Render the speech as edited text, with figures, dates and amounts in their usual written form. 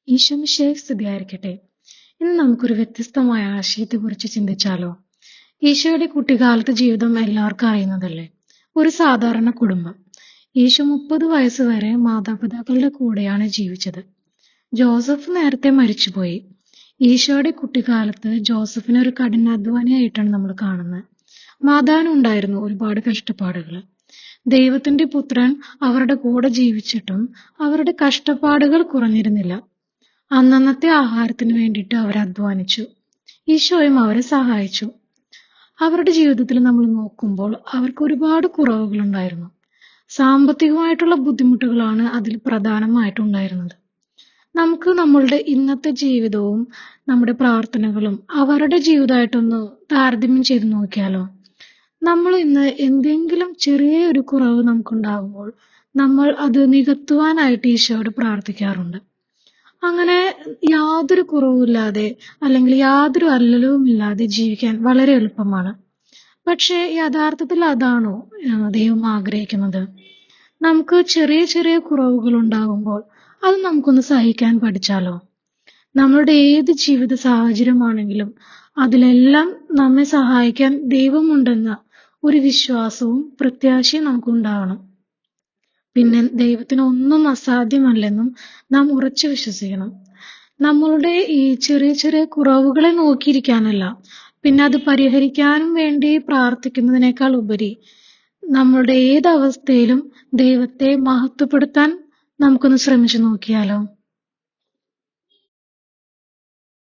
ഈശോമിശിഹായ്ക്ക് സ്തുതിയായിരിക്കട്ടെ. ഇന്ന് നമുക്കൊരു വ്യത്യസ്തമായ ആശയത്തെക്കുറിച്ച് ചിന്തിച്ചാലോ? ഈശോയുടെ കുട്ടിക്കാലത്തെ ജീവിതം എല്ലാവർക്കും അറിയുന്നതല്ലേ? ഒരു സാധാരണ കുടുംബം. ഈശോ 30 വയസ്സ് വരെ മാതാപിതാക്കളുടെ കൂടെയാണ് ജീവിച്ചത്. ജോസഫ് നേരത്തെ മരിച്ചുപോയി. ഈശോയുടെ കുട്ടിക്കാലത്ത് ജോസഫിനെ ഒരു കഠിനാധ്വാനിയായിട്ടാണ് നമ്മൾ കാണുന്നത്. മാതാവിനുണ്ടായിരുന്നു ഒരുപാട് കഷ്ടപ്പാടുകൾ. ദൈവത്തിന്റെ പുത്രൻ അവരുടെ കൂടെ ജീവിച്ചിട്ടും അവരുടെ കഷ്ടപ്പാടുകൾ കുറഞ്ഞിരുന്നില്ല. അന്നന്നത്തെ ആഹാരത്തിന് വേണ്ടിയിട്ട് അവർ അധ്വാനിച്ചു. ഈശോയും അവരെ സഹായിച്ചു. അവരുടെ ജീവിതത്തിൽ നമ്മൾ നോക്കുമ്പോൾ അവർക്ക് ഒരുപാട് കുറവുകളുണ്ടായിരുന്നു. സാമ്പത്തികമായിട്ടുള്ള ബുദ്ധിമുട്ടുകളാണ് അതിൽ പ്രധാനമായിട്ടുണ്ടായിരുന്നത്. നമുക്ക് നമ്മളുടെ ഇന്നത്തെ ജീവിതവും നമ്മുടെ പ്രാർത്ഥനകളും അവരുടെ ജീവിതമായിട്ടൊന്ന് താരതമ്യം ചെയ്ത് നോക്കിയാലോ? നമ്മൾ ഇന്ന് എന്തെങ്കിലും ചെറിയ ഒരു കുറവ് നമുക്കുണ്ടാകുമ്പോൾ നമ്മൾ അത് നികത്തുവാനായിട്ട് ഈശോയോട് പ്രാർത്ഥിക്കാറുണ്ട്. അങ്ങനെ യാതൊരു കുറവുമില്ലാതെ അല്ലെങ്കിൽ യാതൊരു അല്ലലവും ഇല്ലാതെ ജീവിക്കാൻ വളരെ എളുപ്പമാണ്. പക്ഷേ യഥാർത്ഥത്തിൽ അതാണോ ദൈവം ആഗ്രഹിക്കുന്നത്? നമുക്ക് ചെറിയ ചെറിയ കുറവുകൾ ഉണ്ടാകുമ്പോൾ അത് നമുക്കൊന്ന് സഹിക്കാൻ പഠിച്ചാലോ? നമ്മളുടെ ഏത് ജീവിത സാഹചര്യമാണെങ്കിലും അതിലെല്ലാം നമ്മെ സഹായിക്കാൻ ദൈവമുണ്ടെന്ന ഒരു വിശ്വാസവും പ്രത്യാശയും നമുക്കുണ്ടാവണം. പിന്നെ ദൈവത്തിന് ഒന്നും അസാധ്യമല്ലെന്നും നാം ഉറച്ചു വിശ്വസിക്കണം. നമ്മളുടെ ഈ ചെറിയ ചെറിയ കുറവുകളെ നോക്കിയിരിക്കാനല്ല, പിന്നെ അത് പരിഹരിക്കാനും വേണ്ടി പ്രാർത്ഥിക്കുന്നതിനേക്കാൾ ഉപരി നമ്മളുടെ ഏതവസ്ഥയിലും ദൈവത്തെ മഹത്വപ്പെടുത്താൻ നമുക്കൊന്ന് ശ്രമിച്ചു നോക്കിയാലോ?